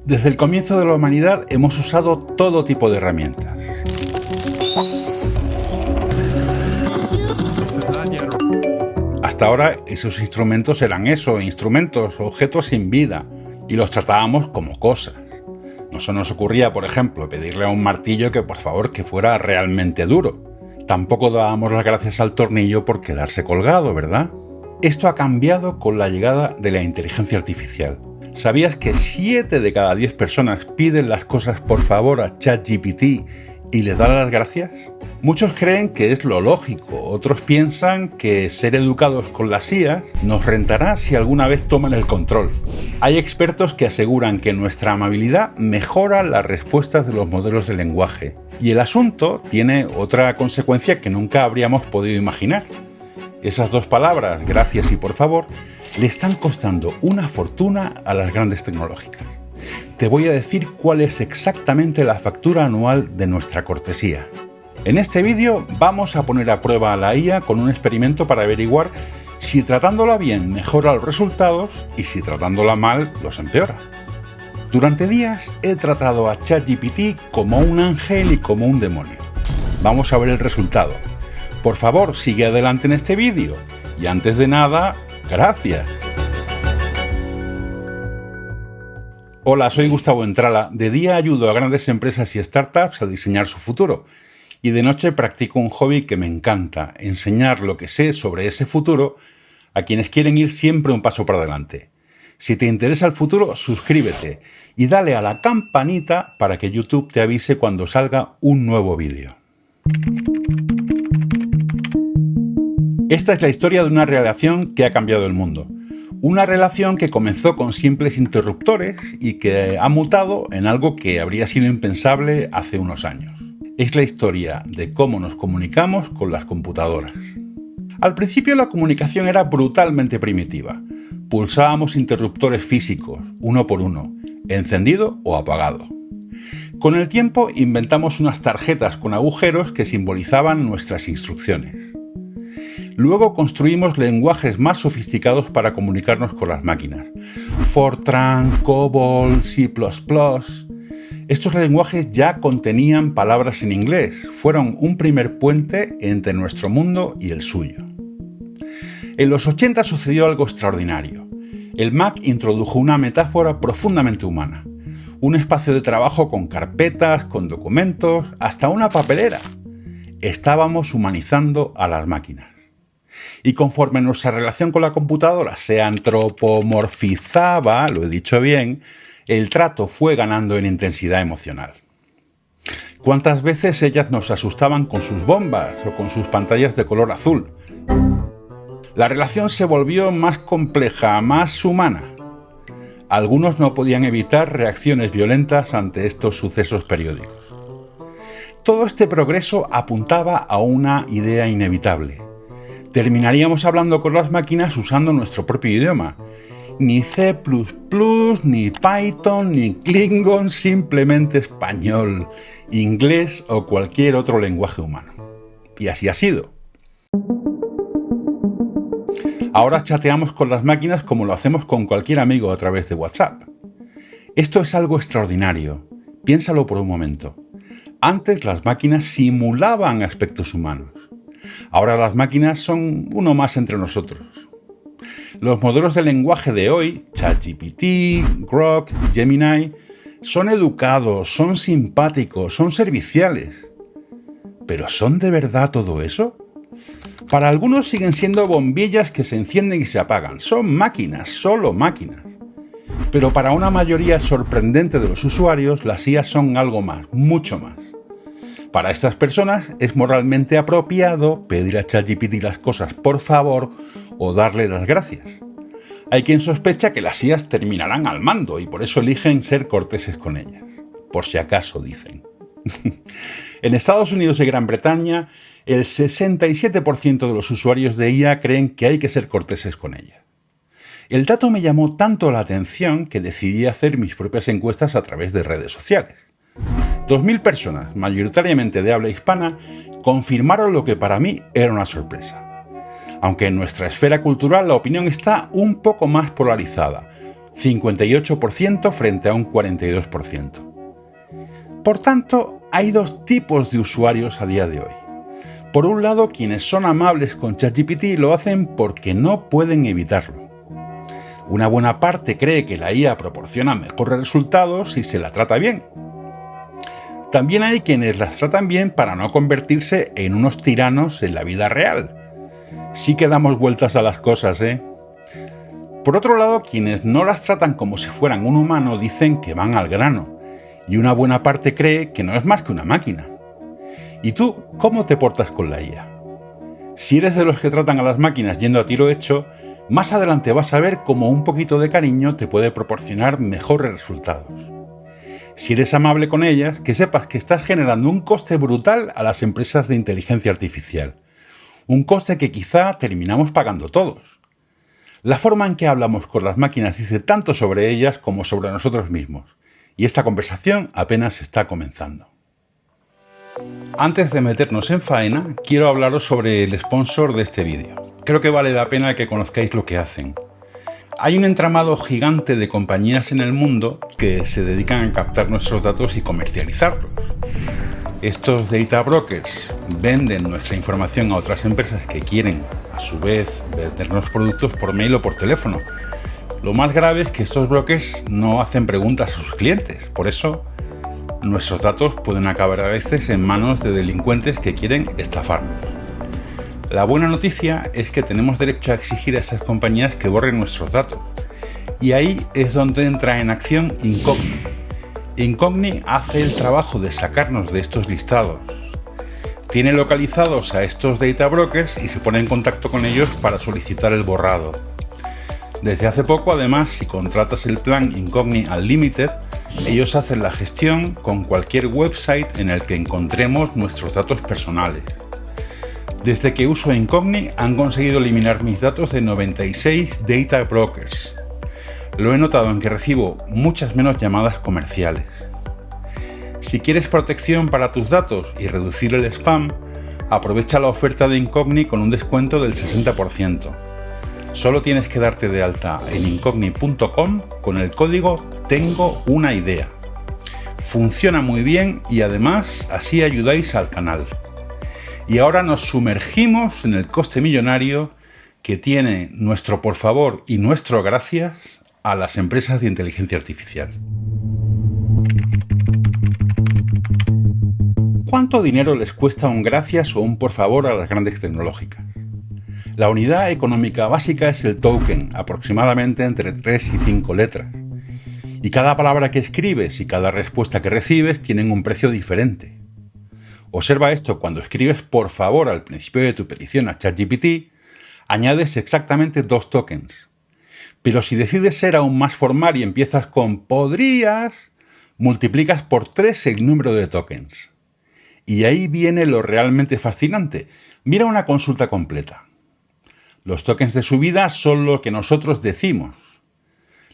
Desde el comienzo de la humanidad hemos usado todo tipo de herramientas. Hasta ahora esos instrumentos eran eso, instrumentos, objetos sin vida, y los tratábamos como cosas. No se nos ocurría, por ejemplo, pedirle a un martillo que por favor que fuera realmente duro. Tampoco dábamos las gracias al tornillo por quedarse colgado, ¿verdad? Esto ha cambiado con la llegada de la inteligencia artificial. ¿Sabías que 7 de cada 10 personas piden las cosas por favor a ChatGPT y le dan las gracias? Muchos creen que es lo lógico, otros piensan que ser educados con las IA nos rentará si alguna vez toman el control. Hay expertos que aseguran que nuestra amabilidad mejora las respuestas de los modelos de lenguaje. Y el asunto tiene otra consecuencia que nunca habríamos podido imaginar. Esas dos palabras, gracias y por favor, le están costando una fortuna a las grandes tecnológicas. Te voy a decir cuál es exactamente la factura anual de nuestra cortesía. En este vídeo vamos a poner a prueba a la IA con un experimento para averiguar si tratándola bien mejora los resultados y si tratándola mal los empeora. Durante días he tratado a ChatGPT como un ángel y como un demonio. Vamos a ver el resultado. Por favor, sigue adelante en este vídeo. Y antes de nada, gracias. Hola, soy Gustavo Entrala. De día ayudo a grandes empresas y startups a diseñar su futuro. Y de noche practico un hobby que me encanta, enseñar lo que sé sobre ese futuro a quienes quieren ir siempre un paso para adelante. Si te interesa el futuro, suscríbete y dale a la campanita para que YouTube te avise cuando salga un nuevo vídeo. Esta es la historia de una relación que ha cambiado el mundo. Una relación que comenzó con simples interruptores y que ha mutado en algo que habría sido impensable hace unos años. Es la historia de cómo nos comunicamos con las computadoras. Al principio la comunicación era brutalmente primitiva. Pulsábamos interruptores físicos, uno por uno, encendido o apagado. Con el tiempo inventamos unas tarjetas con agujeros que simbolizaban nuestras instrucciones. Luego construimos lenguajes más sofisticados para comunicarnos con las máquinas. Fortran, COBOL, C++. Estos lenguajes ya contenían palabras en inglés, fueron un primer puente entre nuestro mundo y el suyo. En los 80 sucedió algo extraordinario. El Mac introdujo una metáfora profundamente humana. Un espacio de trabajo con carpetas, con documentos, hasta una papelera. Estábamos humanizando a las máquinas. Y conforme nuestra relación con la computadora se antropomorfizaba, lo he dicho bien, el trato fue ganando en intensidad emocional. ¿Cuántas veces ellas nos asustaban con sus bombas o con sus pantallas de color azul? La relación se volvió más compleja, más humana. Algunos no podían evitar reacciones violentas ante estos sucesos periódicos. Todo este progreso apuntaba a una idea inevitable. Terminaríamos hablando con las máquinas usando nuestro propio idioma. Ni C++, ni Python, ni Klingon, simplemente español, inglés o cualquier otro lenguaje humano. Y así ha sido. Ahora chateamos con las máquinas como lo hacemos con cualquier amigo a través de WhatsApp. Esto es algo extraordinario. Piénsalo por un momento. Antes las máquinas simulaban aspectos humanos. Ahora las máquinas son uno más entre nosotros. Los modelos de lenguaje de hoy, ChatGPT, Grok, Gemini, son educados, son simpáticos, son serviciales. ¿Pero son de verdad todo eso? Para algunos siguen siendo bombillas que se encienden y se apagan. Son máquinas, solo máquinas. Pero para una mayoría sorprendente de los usuarios, las IA son algo más, mucho más. Para estas personas es moralmente apropiado pedir a ChatGPT las cosas por favor o darle las gracias. Hay quien sospecha que las IAs terminarán al mando y por eso eligen ser corteses con ellas. Por si acaso, dicen. En Estados Unidos y Gran Bretaña, el 67% de los usuarios de IA creen que hay que ser corteses con ellas. El dato me llamó tanto la atención que decidí hacer mis propias encuestas a través de redes sociales. 2.000 personas, mayoritariamente de habla hispana, confirmaron lo que para mí era una sorpresa. Aunque en nuestra esfera cultural la opinión está un poco más polarizada. 58% frente a un 42%. Por tanto, hay dos tipos de usuarios a día de hoy. Por un lado, quienes son amables con ChatGPT lo hacen porque no pueden evitarlo. Una buena parte cree que la IA proporciona mejores resultados si se la trata bien. También hay quienes las tratan bien para no convertirse en unos tiranos en la vida real. Sí que damos vueltas a las cosas, ¿eh? Por otro lado, quienes no las tratan como si fueran un humano dicen que van al grano, y una buena parte cree que no es más que una máquina. ¿Y tú cómo te portas con la IA? Si eres de los que tratan a las máquinas yendo a tiro hecho, más adelante vas a ver cómo un poquito de cariño te puede proporcionar mejores resultados. Si eres amable con ellas, que sepas que estás generando un coste brutal a las empresas de inteligencia artificial. Un coste que quizá terminamos pagando todos. La forma en que hablamos con las máquinas dice tanto sobre ellas como sobre nosotros mismos. Y esta conversación apenas está comenzando. Antes de meternos en faena, quiero hablaros sobre el sponsor de este vídeo. Creo que vale la pena que conozcáis lo que hacen. Hay un entramado gigante de compañías en el mundo que se dedican a captar nuestros datos y comercializarlos. Estos data brokers venden nuestra información a otras empresas que quieren, a su vez, vendernos productos por mail o por teléfono. Lo más grave es que estos brokers no hacen preguntas a sus clientes, por eso nuestros datos pueden acabar a veces en manos de delincuentes que quieren estafarnos. La buena noticia es que tenemos derecho a exigir a estas compañías que borren nuestros datos. Y ahí es donde entra en acción Incogni. Incogni hace el trabajo de sacarnos de estos listados. Tiene localizados a estos data brokers y se pone en contacto con ellos para solicitar el borrado. Desde hace poco, además, si contratas el plan Incogni Unlimited, ellos hacen la gestión con cualquier website en el que encontremos nuestros datos personales. Desde que uso Incogni han conseguido eliminar mis datos de 96 data brokers. Lo he notado en que recibo muchas menos llamadas comerciales. Si quieres protección para tus datos y reducir el spam, aprovecha la oferta de Incogni con un descuento del 60%. Solo tienes que darte de alta en incogni.com con el código Tengo una idea. Funciona muy bien y además así ayudáis al canal. Y ahora nos sumergimos en el coste millonario que tiene nuestro por favor y nuestro gracias a las empresas de inteligencia artificial. ¿Cuánto dinero les cuesta un gracias o un por favor a las grandes tecnológicas? La unidad económica básica es el token, aproximadamente entre 3 y 5 letras. Y cada palabra que escribes y cada respuesta que recibes tienen un precio diferente. Observa esto: cuando escribes por favor al principio de tu petición a ChatGPT, añades exactamente 2 tokens. Pero si decides ser aún más formal y empiezas con podrías, multiplicas por 3 el número de tokens. Y ahí viene lo realmente fascinante. Mira una consulta completa. Los tokens de subida son lo que nosotros decimos.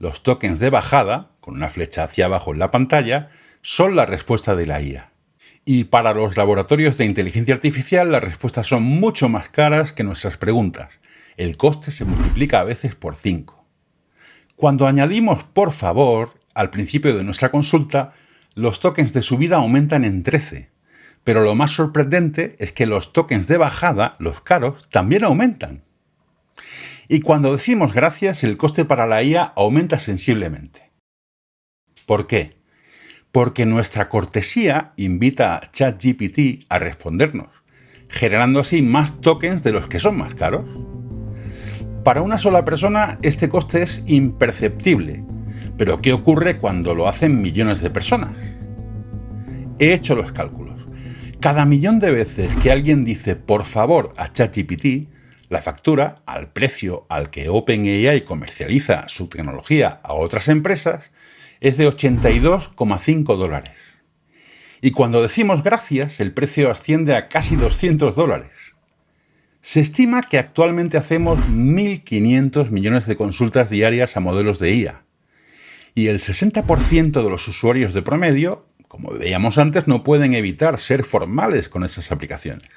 Los tokens de bajada, con una flecha hacia abajo en la pantalla, son la respuesta de la IA. Y para los laboratorios de inteligencia artificial las respuestas son mucho más caras que nuestras preguntas. El coste se multiplica a veces por 5. Cuando añadimos por favor al principio de nuestra consulta, los tokens de subida aumentan en 13. Pero lo más sorprendente es que los tokens de bajada, los caros, también aumentan. Y cuando decimos gracias, el coste para la IA aumenta sensiblemente. ¿Por qué? Porque nuestra cortesía invita a ChatGPT a respondernos, generando así más tokens de los que son más caros. Para una sola persona este coste es imperceptible, pero ¿qué ocurre cuando lo hacen millones de personas? He hecho los cálculos. Cada millón de veces que alguien dice por favor a ChatGPT, la factura, al precio al que OpenAI comercializa su tecnología a otras empresas, es de $82,5. Y cuando decimos gracias, el precio asciende a casi $200. Se estima que actualmente hacemos 1.500 millones de consultas diarias a modelos de IA. Y el 60% de los usuarios de promedio, como veíamos antes, no pueden evitar ser formales con esas aplicaciones.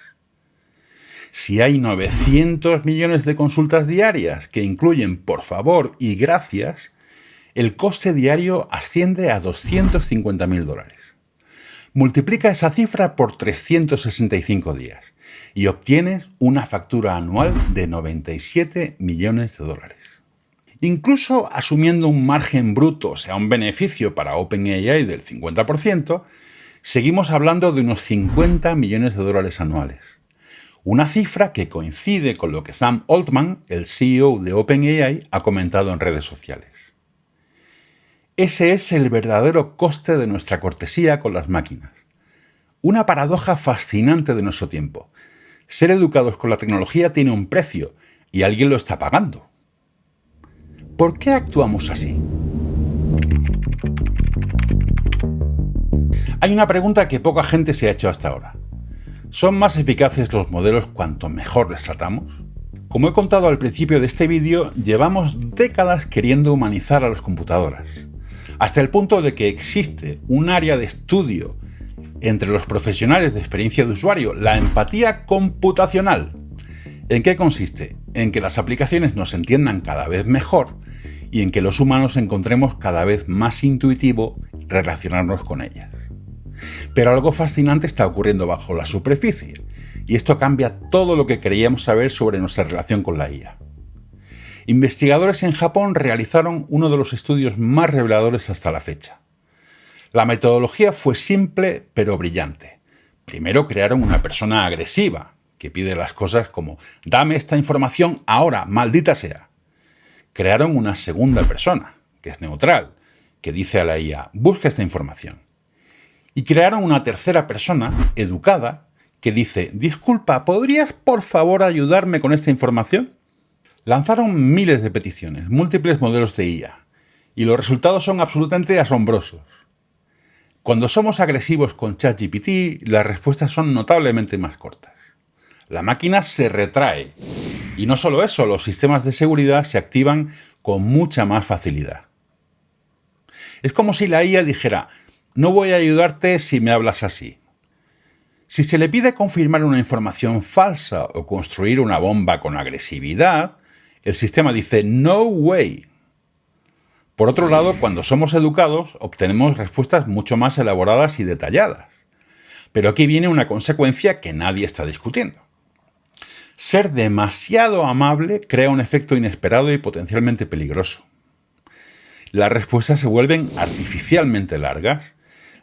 Si hay 900 millones de consultas diarias que incluyen por favor y gracias, el coste diario asciende a $250.000. Multiplica esa cifra por 365 días y obtienes una factura anual de $97 millones. Incluso asumiendo un margen bruto, o sea, un beneficio para OpenAI del 50%, seguimos hablando de unos $50 millones anuales. Una cifra que coincide con lo que Sam Altman, el CEO de OpenAI, ha comentado en redes sociales. Ese es el verdadero coste de nuestra cortesía con las máquinas. Una paradoja fascinante de nuestro tiempo. Ser educados con la tecnología tiene un precio y alguien lo está pagando. ¿Por qué actuamos así? Hay una pregunta que poca gente se ha hecho hasta ahora. ¿Son más eficaces los modelos cuanto mejor les tratamos? Como he contado al principio de este vídeo, llevamos décadas queriendo humanizar a las computadoras, hasta el punto de que existe un área de estudio entre los profesionales de experiencia de usuario, la empatía computacional. ¿En qué consiste? En que las aplicaciones nos entiendan cada vez mejor y en que los humanos encontremos cada vez más intuitivo relacionarnos con ellas. Pero algo fascinante está ocurriendo bajo la superficie, y esto cambia todo lo que creíamos saber sobre nuestra relación con la IA. Investigadores en Japón realizaron uno de los estudios más reveladores hasta la fecha. La metodología fue simple pero brillante. Primero crearon una persona agresiva, que pide las cosas como «dame esta información ahora, maldita sea». Crearon una segunda persona, que es neutral, que dice a la IA «busca esta información». Y crearon una tercera persona, educada, que dice «disculpa, ¿podrías por favor ayudarme con esta información?». Lanzaron miles de peticiones, múltiples modelos de IA, y los resultados son absolutamente asombrosos. Cuando somos agresivos con ChatGPT, las respuestas son notablemente más cortas. La máquina se retrae. Y no solo eso, los sistemas de seguridad se activan con mucha más facilidad. Es como si la IA dijera, no voy a ayudarte si me hablas así. Si se le pide confirmar una información falsa o construir una bomba con agresividad, el sistema dice, no way. Por otro lado, cuando somos educados, obtenemos respuestas mucho más elaboradas y detalladas. Pero aquí viene una consecuencia que nadie está discutiendo. Ser demasiado amable crea un efecto inesperado y potencialmente peligroso. Las respuestas se vuelven artificialmente largas,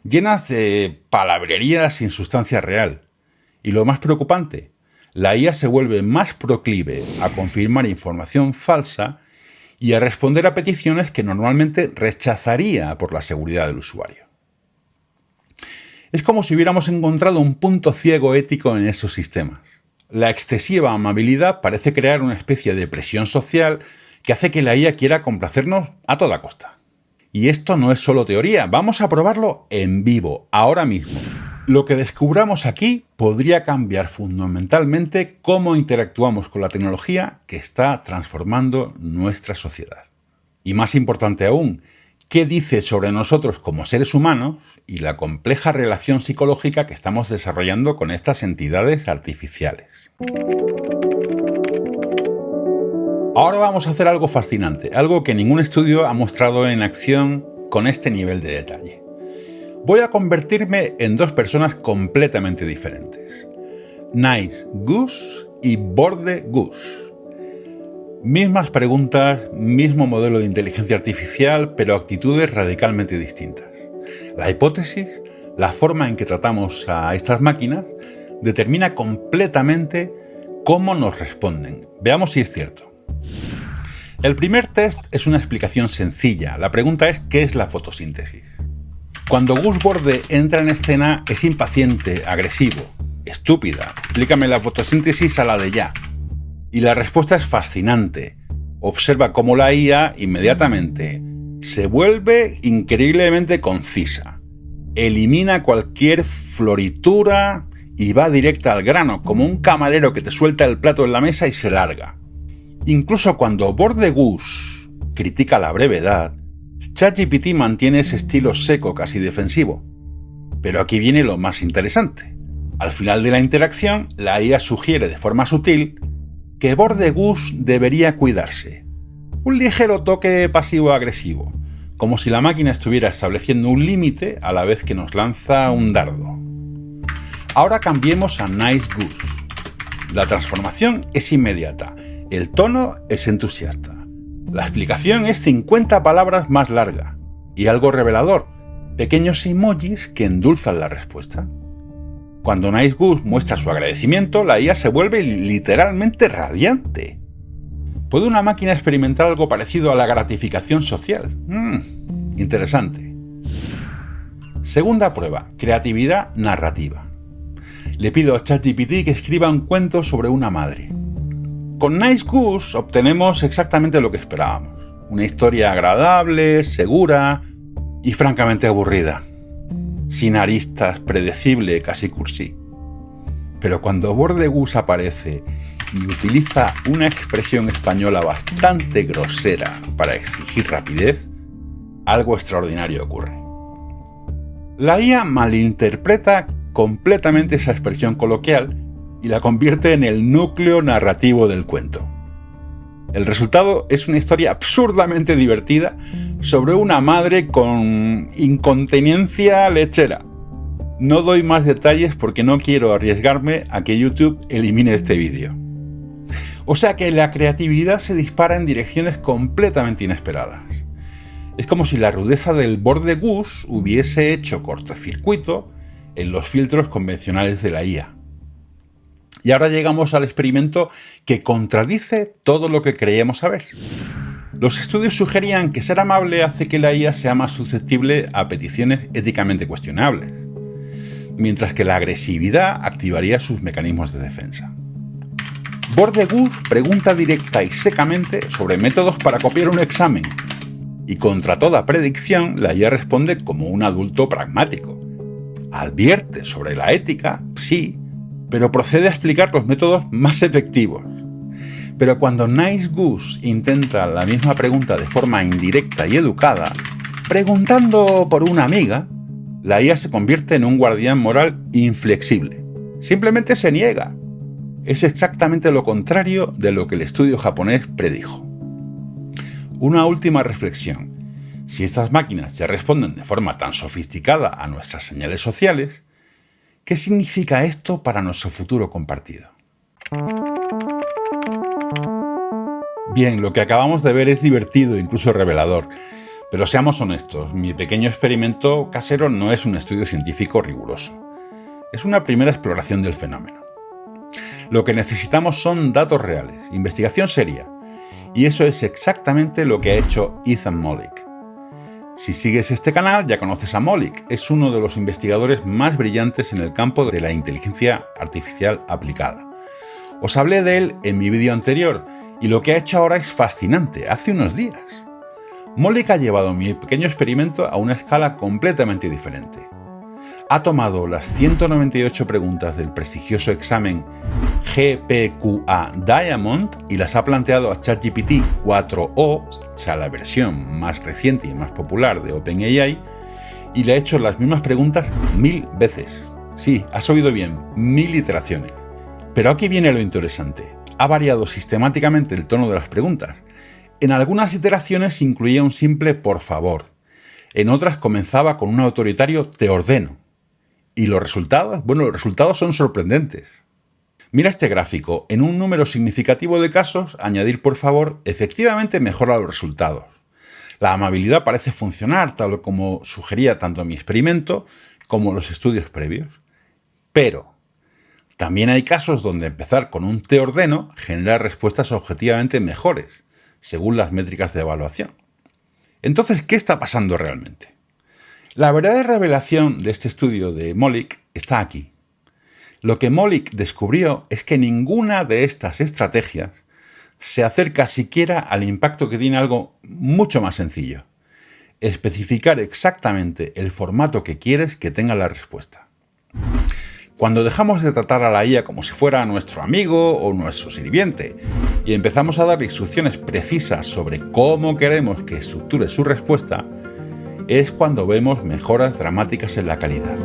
llenas de palabrería sin sustancia real. Y lo más preocupante, la IA se vuelve más proclive a confirmar información falsa y a responder a peticiones que normalmente rechazaría por la seguridad del usuario. Es como si hubiéramos encontrado un punto ciego ético en esos sistemas. La excesiva amabilidad parece crear una especie de presión social que hace que la IA quiera complacernos a toda costa. Y esto no es solo teoría, vamos a probarlo en vivo, ahora mismo. Lo que descubramos aquí podría cambiar fundamentalmente cómo interactuamos con la tecnología que está transformando nuestra sociedad. Y más importante aún, qué dice sobre nosotros como seres humanos y la compleja relación psicológica que estamos desarrollando con estas entidades artificiales. Ahora vamos a hacer algo fascinante, algo que ningún estudio ha mostrado en acción con este nivel de detalle. Voy a convertirme en dos personas completamente diferentes. Nice Goose y Borde Goose. Mismas preguntas, mismo modelo de inteligencia artificial, pero actitudes radicalmente distintas. La hipótesis, la forma en que tratamos a estas máquinas, determina completamente cómo nos responden. Veamos si es cierto. El primer test es una explicación sencilla. La pregunta es ¿qué es la fotosíntesis? Cuando Gus Borde entra en escena es impaciente, agresivo, estúpida. Explícame la fotosíntesis a la de ya. Y la respuesta es fascinante. Observa cómo la IA inmediatamente se vuelve increíblemente concisa. Elimina cualquier floritura y va directa al grano, como un camarero que te suelta el plato en la mesa y se larga. Incluso cuando Borde Gus critica la brevedad, ChatGPT mantiene ese estilo seco, casi defensivo. Pero aquí viene lo más interesante. Al final de la interacción, la IA sugiere de forma sutil que Borde Gus debería cuidarse. Un ligero toque pasivo-agresivo, como si la máquina estuviera estableciendo un límite a la vez que nos lanza un dardo. Ahora cambiemos a Nice Goose. La transformación es inmediata, el tono es entusiasta, la explicación es 50 palabras más larga y algo revelador, pequeños emojis que endulzan la respuesta. Cuando Nice Goose muestra su agradecimiento, la IA se vuelve literalmente radiante. ¿Puede una máquina experimentar algo parecido a la gratificación social? Interesante. Segunda prueba, creatividad narrativa. Le pido a ChatGPT que escriba un cuento sobre una madre. Con Nice Goose obtenemos exactamente lo que esperábamos. Una historia agradable, segura y francamente aburrida. Sin aristas, predecible, casi cursi. Pero cuando Bordegoose aparece y utiliza una expresión española bastante grosera para exigir rapidez, algo extraordinario ocurre. La IA malinterpreta completamente esa expresión coloquial y la convierte en el núcleo narrativo del cuento. El resultado es una historia absurdamente divertida sobre una madre con incontinencia lechera. No doy más detalles porque no quiero arriesgarme a que YouTube elimine este vídeo. O sea que la creatividad se dispara en direcciones completamente inesperadas. Es como si la rudeza del Bordegoose hubiese hecho cortocircuito en los filtros convencionales de la IA. Y ahora llegamos al experimento que contradice todo lo que creíamos saber. Los estudios sugerían que ser amable hace que la IA sea más susceptible a peticiones éticamente cuestionables, mientras que la agresividad activaría sus mecanismos de defensa. Bordegoose pregunta directa y secamente sobre métodos para copiar un examen, y contra toda predicción la IA responde como un adulto pragmático. Advierte sobre la ética, sí, pero procede a explicar los métodos más efectivos. Pero cuando Nice Goose intenta la misma pregunta de forma indirecta y educada, preguntando por una amiga, la IA se convierte en un guardián moral inflexible. Simplemente se niega. Es exactamente lo contrario de lo que el estudio japonés predijo. Una última reflexión. Si estas máquinas ya responden de forma tan sofisticada a nuestras señales sociales, ¿qué significa esto para nuestro futuro compartido? Bien, lo que acabamos de ver es divertido e incluso revelador, pero seamos honestos, mi pequeño experimento casero no es un estudio científico riguroso. Es una primera exploración del fenómeno. Lo que necesitamos son datos reales, investigación seria, y eso es exactamente lo que ha hecho Ethan Mollick. Si sigues este canal ya conoces a Mollick, es uno de los investigadores más brillantes en el campo de la inteligencia artificial aplicada. Os hablé de él en mi vídeo anterior y lo que ha hecho ahora es fascinante, hace unos días. Mollick ha llevado mi pequeño experimento a una escala completamente diferente. Ha tomado las 198 preguntas del prestigioso examen GPQA Diamond y las ha planteado a ChatGPT 4o, o sea, la versión más reciente y más popular de OpenAI, y le ha hecho las mismas preguntas 1000 veces. Sí, has oído bien, 1000 iteraciones. Pero aquí viene lo interesante. Ha variado sistemáticamente el tono de las preguntas. En algunas iteraciones incluía un simple por favor. En otras comenzaba con un autoritario te ordeno. ¿Y los resultados? Bueno, los resultados son sorprendentes. Mira este gráfico. En un número significativo de casos, añadir por favor efectivamente mejora los resultados. La amabilidad parece funcionar, tal como sugería tanto mi experimento como los estudios previos. Pero también hay casos donde empezar con un te ordeno genera respuestas objetivamente mejores, según las métricas de evaluación. Entonces, ¿qué está pasando realmente? La verdadera revelación de este estudio de Mollick está aquí. Lo que Mollick descubrió es que ninguna de estas estrategias se acerca siquiera al impacto que tiene algo mucho más sencillo: especificar exactamente el formato que quieres que tenga la respuesta. Cuando dejamos de tratar a la IA como si fuera nuestro amigo o nuestro sirviente y empezamos a dar instrucciones precisas sobre cómo queremos que estructure su respuesta, es cuando vemos mejoras dramáticas en la calidad.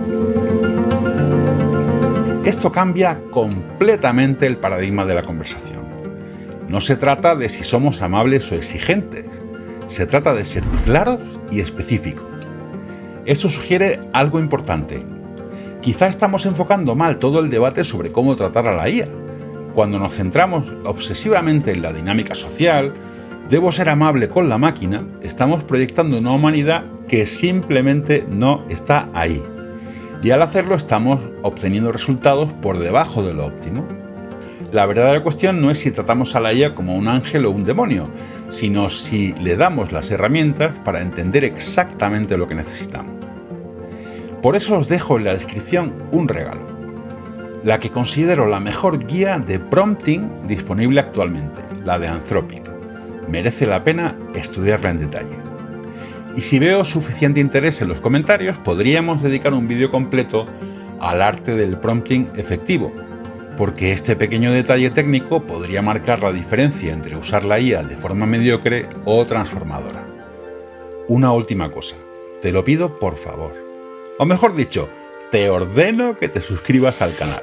Esto cambia completamente el paradigma de la conversación. No se trata de si somos amables o exigentes, Se trata de ser claros y específicos. Esto sugiere algo importante. Quizá estamos enfocando mal todo el debate sobre cómo tratar a la IA. Cuando nos centramos obsesivamente en la dinámica social, debo ser amable con la máquina, estamos proyectando una humanidad que simplemente no está ahí. Y al hacerlo estamos obteniendo resultados por debajo de lo óptimo. La verdadera cuestión no es si tratamos a la IA como un ángel o un demonio, sino si le damos las herramientas para entender exactamente lo que necesitamos. Por eso os dejo en la descripción un regalo, la que considero la mejor guía de prompting disponible actualmente, la de Anthropic. Merece la pena estudiarla en detalle. Y si veo suficiente interés en los comentarios, podríamos dedicar un vídeo completo al arte del prompting efectivo, porque este pequeño detalle técnico podría marcar la diferencia entre usar la IA de forma mediocre o transformadora. Una última cosa, te lo pido por favor. O mejor dicho, te ordeno que te suscribas al canal.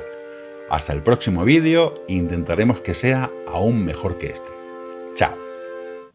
Hasta el próximo vídeo, intentaremos que sea aún mejor que este. Chao.